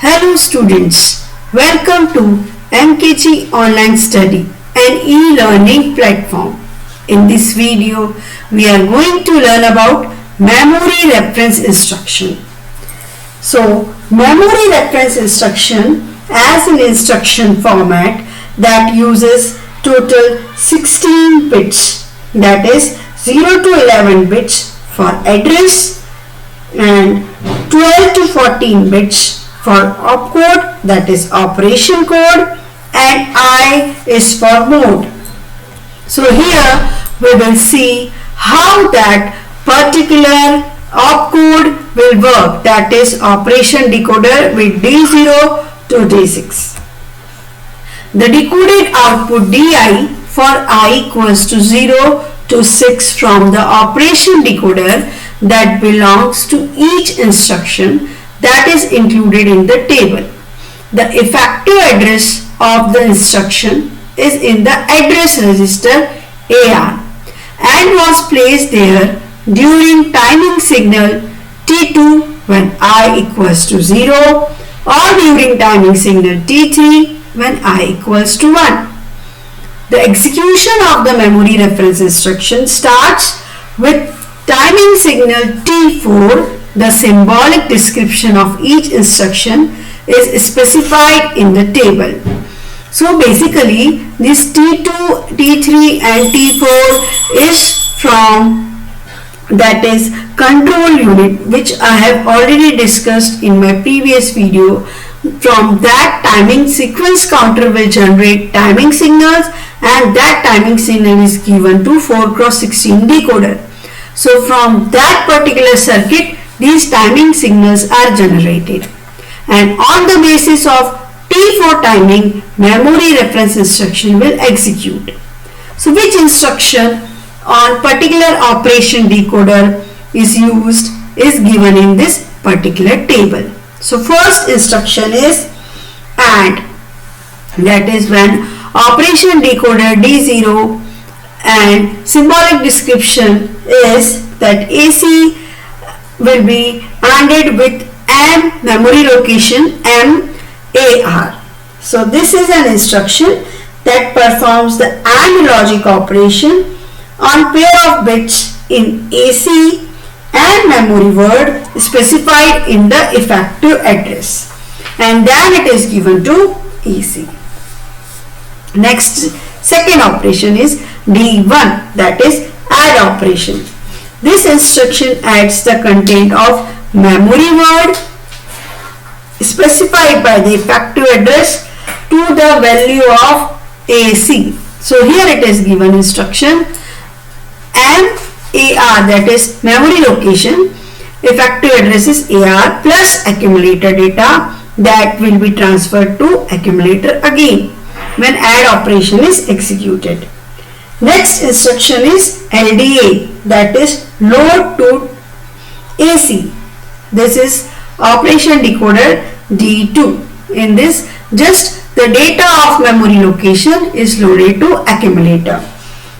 Hello students, welcome to MKG Online Study, an e-learning platform. In this video, we are going to learn about memory reference instruction. So, memory reference instruction as an instruction format that uses total 16 bits, that is 0 to 11 bits for address and 12 to 14 bits for opcode, that is operation code, and I is for mode. So here we will see how that particular opcode will work, that is operation decoder with D0 to D6. The decoded output DI for I equals to 0 to 6 from the operation decoder that belongs to each instruction that is included in the table. The effective address of the instruction is in the address register AR and was placed there during timing signal T2 when I equals to 0 or during timing signal T3 when I equals to 1. The execution of the memory reference instruction starts with timing signal T4. The symbolic description of each instruction is specified in the table. So basically this T2, T3 and T4 is from, that is, control unit, which I have already discussed in my previous video. From that, timing sequence counter will generate timing signals and that timing signal is given to 4x16 decoder. So from that particular circuit, these timing signals are generated, and on the basis of T4 timing, memory reference instruction will execute. So which instruction on particular operation decoder is used is given in this particular table. So first instruction is AND, that is when operation decoder D0 and symbolic description is that AC will be ANDed with M memory location MAR. So this is an instruction that performs the AND logic operation on pair of bits in AC and memory word specified in the effective address, and then it is given to AC. Next, second operation is D1, that is add operation. This instruction adds the content of memory word specified by the effective address to the value of AC. So here it is given instruction MAR, that is memory location, effective address is AR plus accumulator data that will be transferred to accumulator again when add operation is executed. Next instruction is LDA, that is load to AC. This is operation decoder D2. In this, just the data of memory location is loaded to accumulator.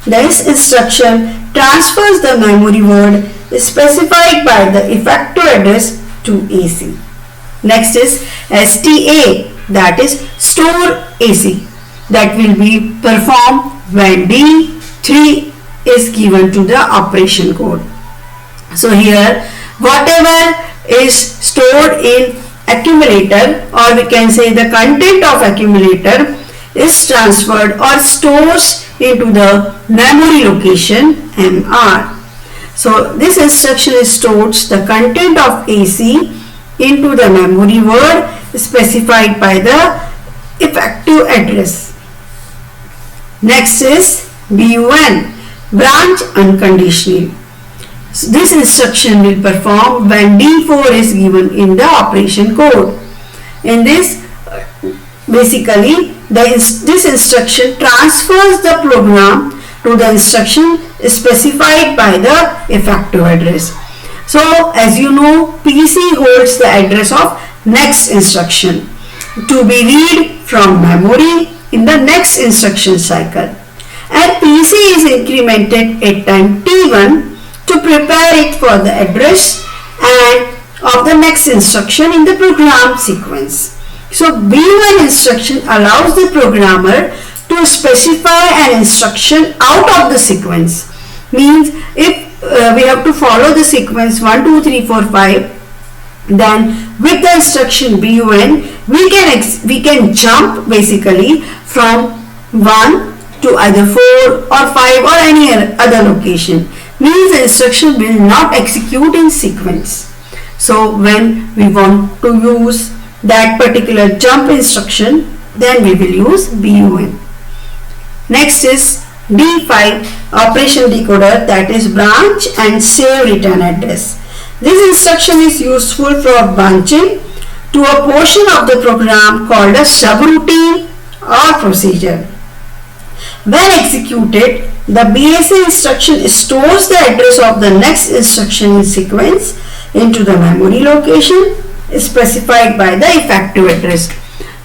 This instruction transfers the memory word specified by the effective address to AC. Next is STA, that is store AC, that will be performed when D3 is given to the operation code. So here whatever is stored in accumulator, or we can say the content of accumulator, is transferred or stores into the memory location MR. So this instruction stores the content of AC into the memory word specified by the effective address. Next is BUN, branch unconditionally. So this instruction will perform when D4 is given in the operation code. In this, basically this instruction transfers the program to the instruction specified by the effective address. So as you know, PC holds the address of next instruction to be read from memory in the next instruction cycle, and PC is incremented at time T1 to prepare it for the address and of the next instruction in the program sequence. So B1 instruction allows the programmer to specify an instruction out of the sequence. Means if we have to follow the sequence 1, 2, 3, 4, 5, then with the instruction BUN we can jump basically from 1 to either 4 or 5 or any other location. Means the instruction will not execute in sequence. So when we want to use that particular jump instruction, then we will use BUN. Next is D5 operation decoder, that is branch and save return address. This instruction is useful for branching to a portion of the program called a subroutine or procedure. When executed, the BSA instruction stores the address of the next instruction in sequence into the memory location specified by the effective address.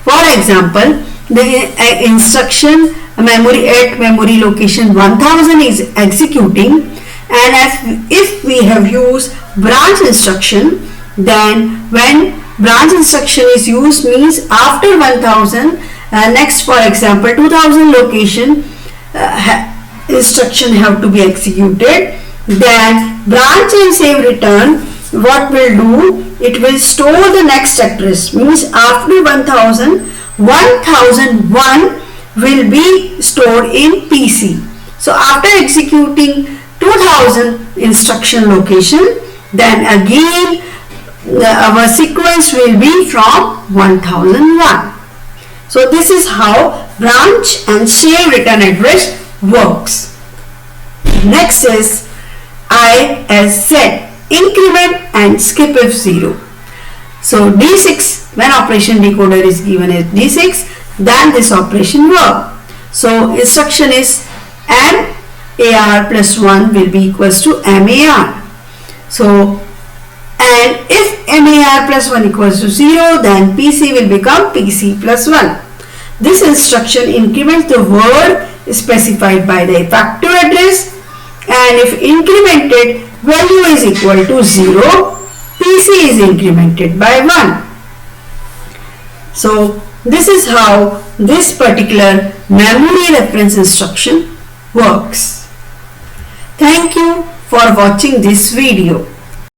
For example, the instruction memory at memory location 1000 is executing, and if we have used branch instruction, then when branch instruction is used means after 1000 next, for example 2000 location instruction have to be executed, then branch and save return what will do, it will store the next address. Means after 1000 1001 will be stored in PC. So after executing 2000 instruction location, then again our sequence will be from 1001. So this is how branch and save return address works. Next is ISZ, increment and skip if 0. So D6, when operation decoder is given as D6, then this operation work. So instruction is MAR plus 1 will be equals to MAR. So and if MAR plus 1 equals to 0, then PC will become PC plus 1. This instruction increments the word specified by the effective address, and if incremented value is equal to 0, PC is incremented by 1. So this is how this particular memory reference instruction works. Thank you for watching this video.